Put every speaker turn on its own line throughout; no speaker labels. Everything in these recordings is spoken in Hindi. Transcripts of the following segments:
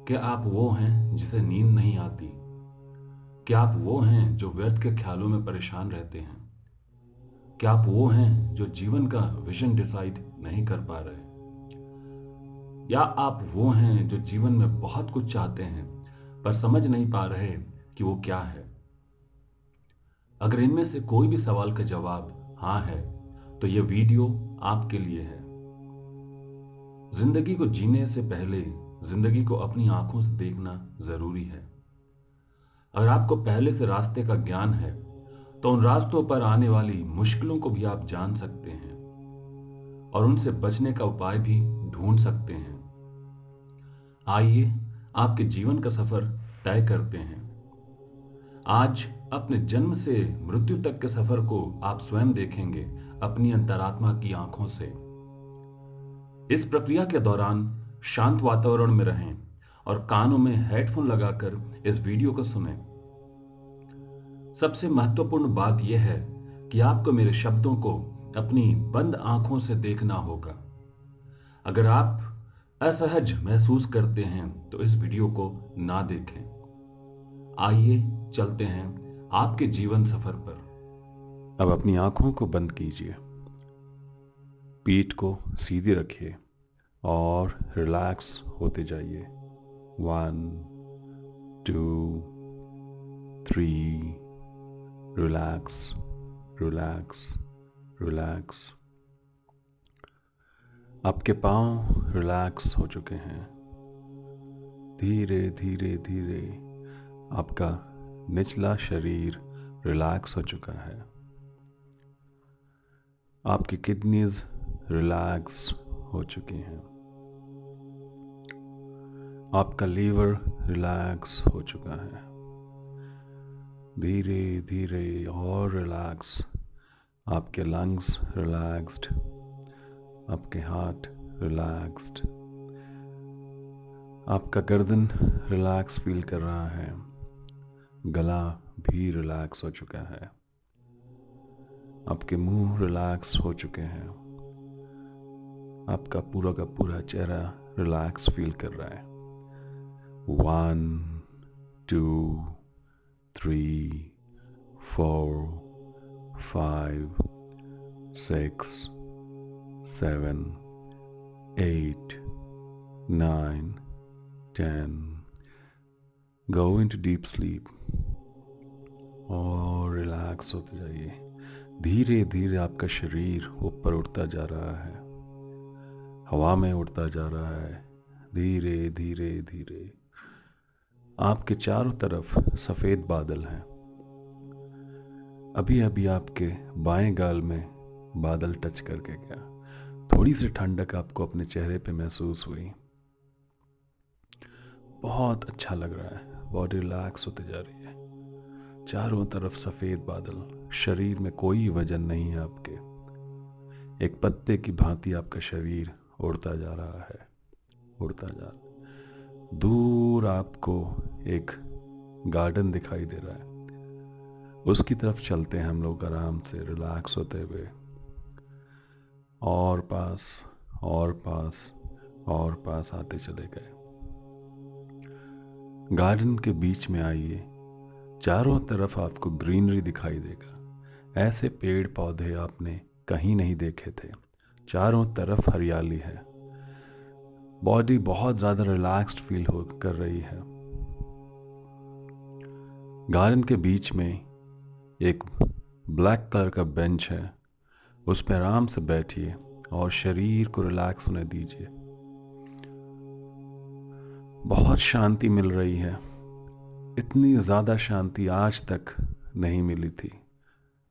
क्या आप वो हैं जिसे नींद नहीं आती? क्या आप वो हैं जो व्यर्थ के ख्यालों में परेशान रहते हैं? क्या आप वो हैं जो जीवन का विजन डिसाइड नहीं कर पा रहे? या आप वो हैं जो जीवन में बहुत कुछ चाहते हैं पर समझ नहीं पा रहे कि वो क्या है? अगर इनमें से कोई भी सवाल का जवाब हाँ है, तो यह वीडियो आपके लिए है। जिंदगी को जीने से पहले जिंदगी को अपनी आंखों से देखना जरूरी है। अगर आपको पहले से रास्ते का ज्ञान है, तो उन रास्तों पर आने वाली मुश्किलों को भी आप जान सकते हैं और उनसे बचने का उपाय भी ढूंढ सकते हैं। आइए आपके जीवन का सफर तय करते हैं। आज अपने जन्म से मृत्यु तक के सफर को आप स्वयं देखेंगे अपनी अंतरात्मा की आंखों से। इस प्रक्रिया के दौरान शांत वातावरण में रहें और कानों में हेडफोन लगाकर इस वीडियो को सुनें। सबसे महत्वपूर्ण बात यह है कि आपको मेरे शब्दों को अपनी बंद आंखों से देखना होगा। अगर आप असहज महसूस करते हैं तो इस वीडियो को ना देखें। आइए चलते हैं आपके जीवन सफर पर। अब अपनी आंखों को बंद कीजिए, पीठ को सीधी रखिए और रिलैक्स होते जाइए। 1 2 3। Relax relax relax. आपके पांव रिलैक्स हो चुके हैं। धीरे धीरे धीरे आपका निचला शरीर रिलैक्स हो चुका है। आपकी किडनीज रिलैक्स हो चुकी हैं। आपका लीवर रिलैक्स हो चुका है। धीरे धीरे और रिलैक्स। आपके लंग्स रिलैक्स्ड, आपके हार्ट रिलैक्स्ड, आपका गर्दन रिलैक्स फील कर रहा है। गला भी रिलैक्स हो चुका है। आपके मुंह रिलैक्स हो चुके हैं। आपका पूरा का पूरा चेहरा रिलैक्स फील कर रहा है। 1 2 3 4 5 6 7 8 9 10। Go into deep sleep और रिलैक्स होते जाइए। धीरे धीरे आपका शरीर ऊपर उठता जा रहा है, हवा में उड़ता जा रहा है। धीरे धीरे धीरे आपके चारों तरफ सफेद बादल हैं। अभी अभी आपके बाएं गाल में बादल टच करके गया। थोड़ी सी ठंडक आपको अपने चेहरे पे महसूस हुई। बहुत अच्छा लग रहा है। बॉडी रिलैक्स होते जा रही है। चारों तरफ सफेद बादल, शरीर में कोई वजन नहीं है आपके। एक पत्ते की भांति आपका शरीर उड़ता जा रहा है, उड़ता जा रहा है। दूर आपको एक गार्डन दिखाई दे रहा है। उसकी तरफ चलते हैं हम लोग आराम से रिलैक्स होते हुए। और पास और पास और पास आते चले गए। गार्डन के बीच में आइए। चारों तरफ आपको ग्रीनरी दिखाई देगा। ऐसे पेड़ पौधे आपने कहीं नहीं देखे थे। चारों तरफ हरियाली है। बॉडी बहुत ज्यादा रिलैक्स्ड फील हो कर रही है। गार्डन के बीच में एक ब्लैक कलर का बेंच है। उस पर आराम से बैठिए और शरीर को रिलैक्स होने दीजिए। बहुत शांति मिल रही है। इतनी ज्यादा शांति आज तक नहीं मिली थी।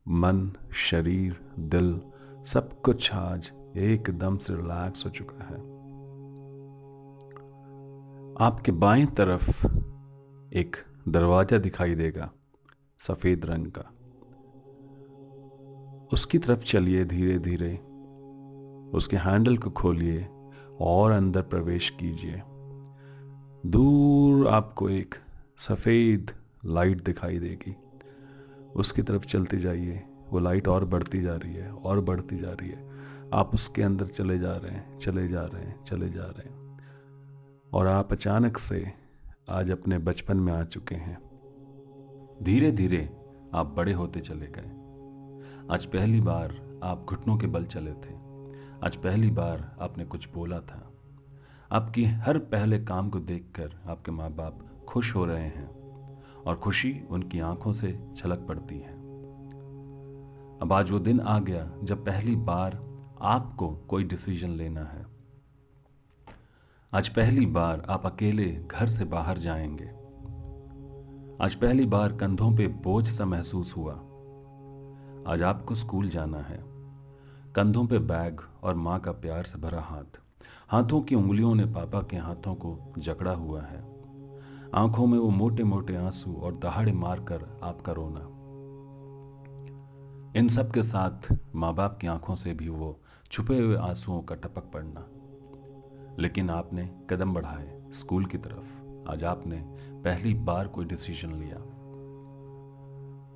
मन, शरीर, दिल सब कुछ आज एकदम से रिलैक्स हो चुका है। आपके बाएं तरफ एक दरवाजा दिखाई देगा सफेद रंग का। उसकी तरफ चलिए धीरे धीरे। उसके हैंडल को खोलिए और अंदर प्रवेश कीजिए। दूर आपको एक सफेद लाइट दिखाई देगी। उसकी तरफ चलते जाइए। वो लाइट और बढ़ती जा रही है और बढ़ती जा रही है। आप उसके अंदर चले जा रहे हैं, चले जा रहे हैं, चले जा रहे हैं और आप अचानक से आज अपने बचपन में आ चुके हैं। धीरे धीरे आप बड़े होते चले गए। आज पहली बार आप घुटनों के बल चले थे। आज पहली बार आपने कुछ बोला था। आपकी हर पहले काम को देखकर आपके माँ बाप खुश हो रहे हैं और खुशी उनकी आंखों से छलक पड़ती है। अब आज वो दिन आ गया जब पहली बार आपको कोई डिसीजन लेना है। आज पहली बार आप अकेले घर से बाहर जाएंगे। आज पहली बार कंधों पे बोझ सा महसूस हुआ। आज आपको स्कूल जाना है। कंधों पे बैग और माँ का प्यार से भरा हाथ। हाथों की उंगलियों ने पापा के हाथों को जकड़ा हुआ है। आंखों में वो मोटे मोटे आंसू और दहाड़े मारकर आपका रोना। इन सब के साथ माँ बाप की आंखों से भी वो छुपे हुए आंसुओं का टपक पड़ना। लेकिन आपने कदम बढ़ाए स्कूल की तरफ। आज आपने पहली बार कोई डिसीजन लिया।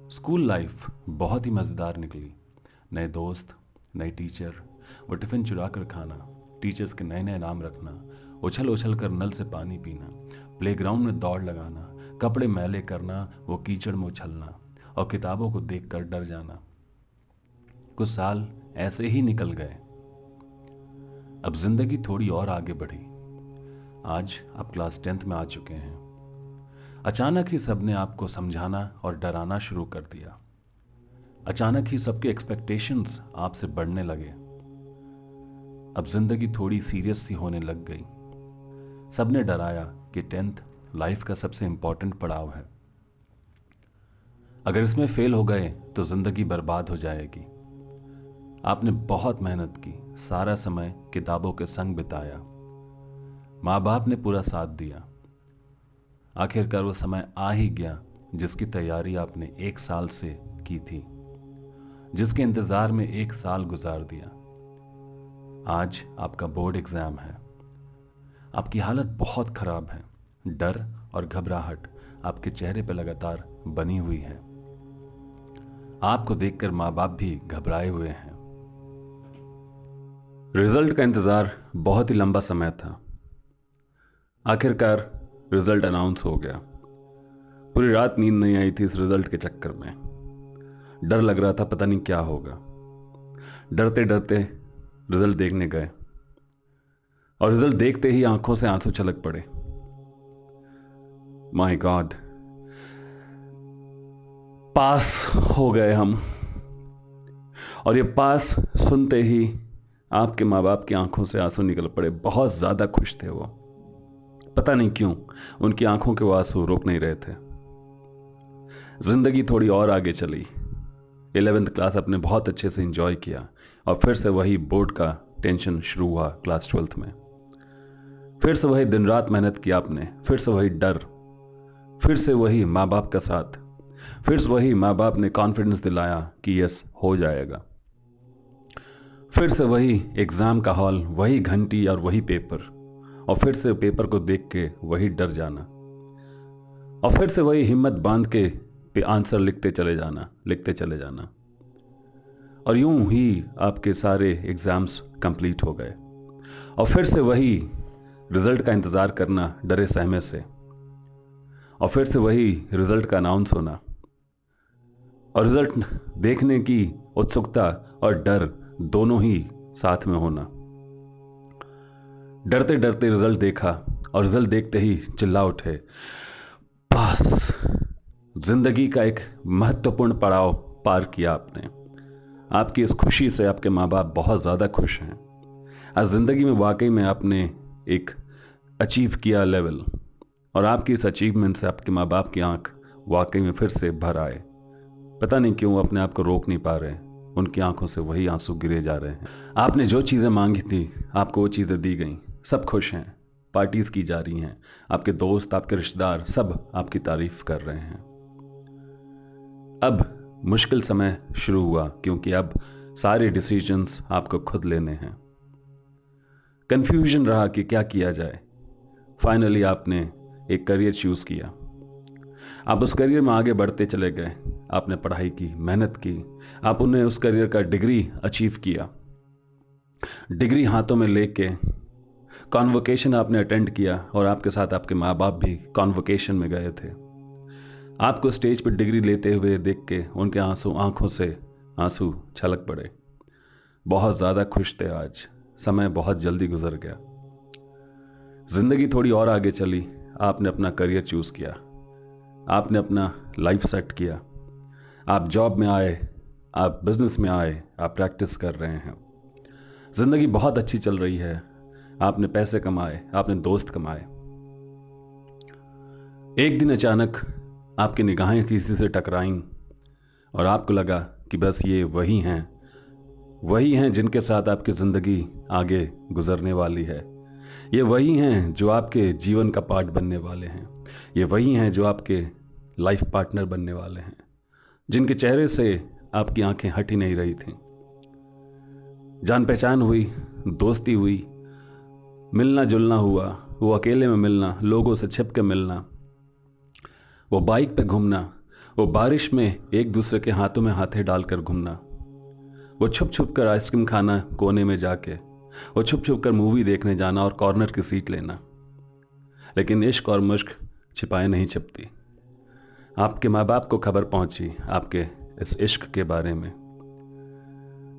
स्कूल लाइफ बहुत ही मज़ेदार निकली। नए दोस्त, नए टीचर, वो टिफ़िन चुरा कर खाना, टीचर्स के नए नए नाम रखना, उछल उछल कर नल से पानी पीना, प्लेग्राउंड में दौड़ लगाना, कपड़े मैले करना, वो कीचड़ में उछलना और किताबों को देखकर डर जाना। कुछ साल ऐसे ही निकल गए। अब जिंदगी थोड़ी और आगे बढ़ी। आज आप क्लास 10th में आ चुके हैं। अचानक ही सबने आपको समझाना और डराना शुरू कर दिया। अचानक ही सबके एक्सपेक्टेशंस आपसे बढ़ने लगे। अब जिंदगी थोड़ी सीरियस सी होने लग गई। सबने डराया कि 10th लाइफ का सबसे इंपॉर्टेंट पड़ाव है। अगर इसमें फेल हो गए तो जिंदगी बर्बाद हो जाएगी। आपने बहुत मेहनत की, सारा समय किताबों के संग बिताया। माँ बाप ने पूरा साथ दिया। आखिरकार वो समय आ ही गया जिसकी तैयारी आपने 1 साल से की थी, जिसके इंतजार में 1 साल गुजार दिया। आज आपका बोर्ड एग्जाम है। आपकी हालत बहुत खराब है। डर और घबराहट आपके चेहरे पर लगातार बनी हुई है। आपको देखकर माँ बाप भी घबराए हुए हैं। रिजल्ट का इंतजार बहुत ही लंबा समय था। आखिरकार रिजल्ट अनाउंस हो गया। पूरी रात नींद नहीं आई थी इस रिजल्ट के चक्कर में। डर लग रहा था पता नहीं क्या होगा। डरते डरते रिजल्ट देखने गए और रिजल्ट देखते ही आंखों से आंसू छलक पड़े। माय गॉड, पास हो गए हम। और ये पास सुनते ही आपके माँ बाप की आंखों से आंसू निकल पड़े। बहुत ज्यादा खुश थे वो। पता नहीं क्यों उनकी आंखों के वो आंसू रोक नहीं रहे थे। जिंदगी थोड़ी और आगे चली। 11th क्लास आपने बहुत अच्छे से एंजॉय किया और फिर से वही बोर्ड का टेंशन शुरू हुआ क्लास 12th में। फिर से वही दिन रात मेहनत की आपने। फिर से वही डर, फिर से वही माँ बाप का साथ, फिर से वही माँ बाप ने कॉन्फिडेंस दिलाया कि यस हो जाएगा। फिर से वही एग्जाम का हॉल, वही घंटी और वही पेपर, और फिर से पेपर को देख के वही डर जाना, और फिर से वही हिम्मत बांध के आंसर लिखते चले जाना। और यूं ही आपके सारे एग्जाम्स कंप्लीट हो गए। और फिर से वही रिजल्ट का इंतजार करना डरे सहमे से, और फिर से वही रिजल्ट का अनाउंस होना और रिजल्ट देखने की उत्सुकता और डर दोनों ही साथ में होना। डरते डरते रिजल्ट देखा और रिजल्ट देखते ही चिल्ला उठे, पास। जिंदगी का एक महत्वपूर्ण पड़ाव पार किया आपने। आपकी इस खुशी से आपके माँ बाप बहुत ज्यादा खुश हैं। आज जिंदगी में वाकई में आपने एक अचीव किया लेवल, और आपकी इस अचीवमेंट से आपके माँ बाप की आंख वाकई में फिर से भर आए। पता नहीं क्यों अपने आप को रोक नहीं पा रहे। उनकी आंखों से वही आंसू गिरे जा रहे हैं। आपने जो चीजें मांगी थी आपको वो चीजें दी गई। सब खुश हैं, पार्टीज की जा रही हैं। आपके दोस्त, आपके रिश्तेदार सब आपकी तारीफ कर रहे हैं। अब मुश्किल समय शुरू हुआ क्योंकि अब सारे डिसीजंस आपको खुद लेने हैं। कंफ्यूजन रहा कि क्या किया जाए। फाइनली आपने एक करियर चूज किया। आप उस करियर में आगे बढ़ते चले गए। आपने पढ़ाई की, मेहनत की, आपने उस करियर का डिग्री अचीव किया। डिग्री हाथों में लेके कॉन्वोकेशन आपने अटेंड किया और आपके साथ आपके माँ बाप भी कॉन्वोकेशन में गए थे। आपको स्टेज पर डिग्री लेते हुए देख के उनके आंखों से आंसू छलक पड़े। बहुत ज़्यादा खुश थे आज। समय बहुत जल्दी गुजर गया। जिंदगी थोड़ी और आगे चली। आपने अपना करियर चूज किया, आपने अपना लाइफ सेट किया, आप जॉब में आए, आप बिजनेस में आए, आप प्रैक्टिस कर रहे हैं। जिंदगी बहुत अच्छी चल रही है। आपने पैसे कमाए, आपने दोस्त कमाए। एक दिन अचानक आपकी निगाहें किसी से टकराईं और आपको लगा कि बस ये वही हैं जिनके साथ आपकी जिंदगी आगे गुजरने वाली है। ये वही हैं जो आपके जीवन का पार्ट बनने वाले हैं। ये वही हैं जो आपके लाइफ पार्टनर बनने वाले हैं, जिनके चेहरे से आपकी आंखें हट ही नहीं रही थीं। जान पहचान हुई, दोस्ती हुई, मिलना जुलना हुआ, वो अकेले में मिलना, लोगों से छिप के मिलना, वो बाइक पे घूमना, वो बारिश में एक दूसरे के हाथों में हाथे डालकर घूमना, वो छुप छुप कर आइसक्रीम खाना कोने में जाके, वो छुप छुप कर मूवी देखने जाना और कॉर्नर की सीट लेना। लेकिन इश्क और मुश्क छिपाए नहीं छिपती। आपके माँ बाप को खबर पहुंची आपके इस इश्क के बारे में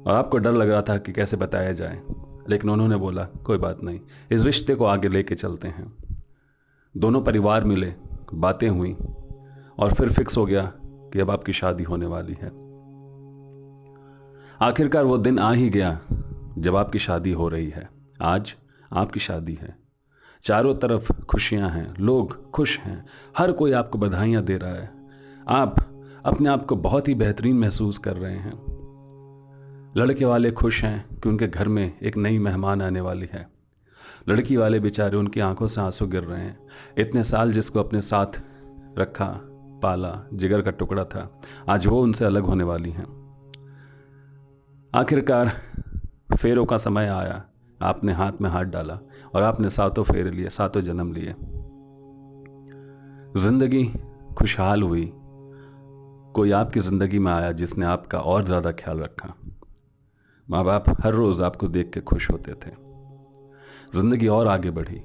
और आपको डर लग रहा था कि कैसे बताया जाए, लेकिन उन्होंने बोला कोई बात नहीं, इस रिश्ते को आगे लेके चलते हैं। दोनों परिवार मिले, बातें हुई और फिर फिक्स हो गया कि अब आपकी शादी होने वाली है। आखिरकार वो दिन आ ही गया जब आपकी शादी हो रही है। आज आपकी शादी है, चारों तरफ खुशियां हैं, लोग खुश हैं, हर कोई आपको बधाइयां दे रहा है। आप अपने आप को बहुत ही बेहतरीन महसूस कर रहे हैं। लड़के वाले खुश हैं कि उनके घर में एक नई मेहमान आने वाली है। लड़की वाले बेचारे, उनकी आंखों से आंसू गिर रहे हैं। इतने साल जिसको अपने साथ रखा, पाला, जिगर का टुकड़ा था, आज वो उनसे अलग होने वाली हैं। आखिरकार फेरों का समय आया। आपने हाथ में हाथ डाला और आपने सातों फेरे लिए, सातों जन्म लिए। जिंदगी खुशहाल हुई। कोई आपकी जिंदगी में आया जिसने आपका और ज्यादा ख्याल रखा। माँ बाप हर रोज आपको देख के खुश होते थे। जिंदगी और आगे बढ़ी।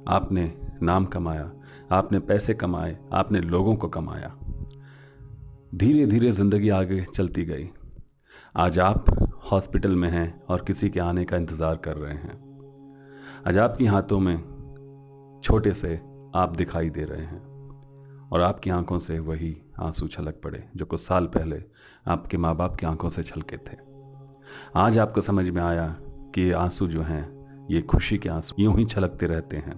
आपने नाम कमाया, आपने पैसे कमाए, आपने लोगों को कमाया। धीरे धीरे जिंदगी आगे चलती गई। आज आप हॉस्पिटल में हैं और किसी के आने का इंतजार कर रहे हैं। आज आपकी हाथों में छोटे से आप दिखाई दे रहे हैं और आपकी आंखों से वही आंसू छलक पड़े जो कुछ साल पहले आपके माँ बाप की आंखों से छलके थे। आज आपको समझ में आया कि ये आंसू जो हैं, ये खुशी के आंसू यूं ही छलकते रहते हैं।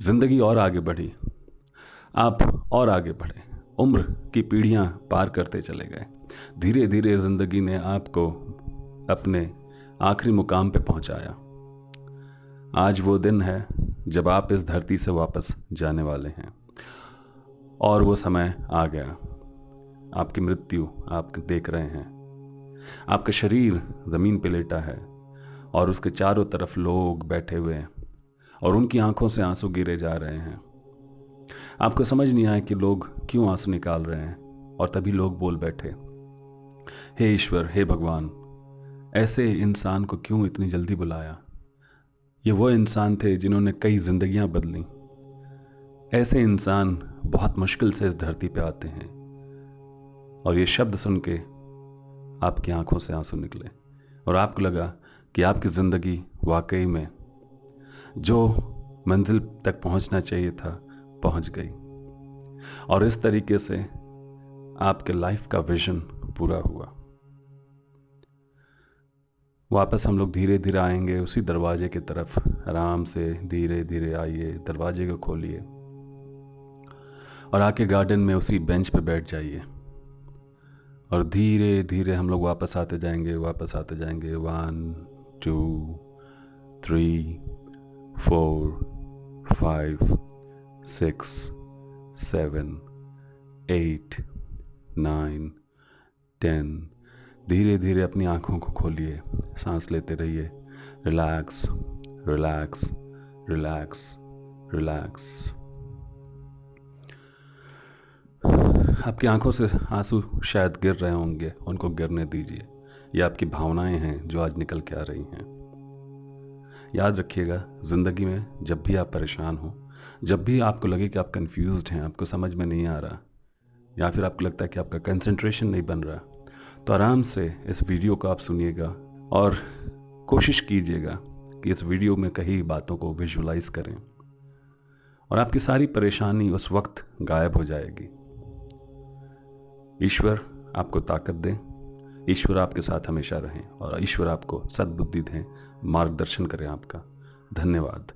जिंदगी और आगे बढ़ी, आप और आगे बढ़े, उम्र की पीढ़ियां पार करते चले गए। धीरे धीरे जिंदगी ने आपको अपने आखिरी मुकाम पे पहुंचाया। आज वो दिन है जब आप इस धरती से वापस जाने वाले हैं और वो समय आ गया। आपकी मृत्यु आप देख रहे हैं। आपका शरीर जमीन पे लेटा है और उसके चारों तरफ लोग बैठे हुए हैं और उनकी आंखों से आंसू गिरे जा रहे हैं। आपको समझ नहीं आया कि लोग क्यों आंसू निकाल रहे हैं और तभी लोग बोल बैठे, हे ईश्वर, हे भगवान, ऐसे इंसान को क्यों इतनी जल्दी बुलाया। ये वो इंसान थे जिन्होंने कई जिंदगियां बदली। ऐसे इंसान बहुत मुश्किल से इस धरती पे आते हैं। और ये शब्द सुन के आपकी आंखों से आंसू निकले और आपको लगा कि आपकी जिंदगी वाकई में जो मंजिल तक पहुंचना चाहिए था पहुंच गई और इस तरीके से आपके लाइफ का विजन पूरा हुआ। वापस हम लोग धीरे धीरे आएंगे उसी दरवाजे की तरफ। आराम से धीरे धीरे आइए, दरवाजे को खोलिए और आके गार्डन में उसी बेंच पे बैठ जाइए और धीरे धीरे हम लोग वापस आते जाएंगे, वापस आते जाएंगे। 1 2 3 4 5 6 7 8 9 10। धीरे धीरे अपनी आंखों को खोलिए, सांस लेते रहिए। Relax relax relax relax. आपकी आंखों से आंसू शायद गिर रहे होंगे, उनको गिरने दीजिए। ये आपकी भावनाएं हैं जो आज निकल के आ रही हैं। याद रखिएगा, ज़िंदगी में जब भी आप परेशान हो, जब भी आपको लगे कि आप कंफ्यूज्ड हैं, आपको समझ में नहीं आ रहा, या फिर आपको लगता है कि आपका कंसंट्रेशन नहीं बन रहा, तो आराम से इस वीडियो को आप सुनिएगा और कोशिश कीजिएगा कि इस वीडियो में कही बातों को विजुलाइज करें और आपकी सारी परेशानी उस वक्त गायब हो जाएगी। ईश्वर आपको ताकत दें, ईश्वर आपके साथ हमेशा रहें और ईश्वर आपको सद्बुद्धि दें, मार्गदर्शन करें आपका। धन्यवाद।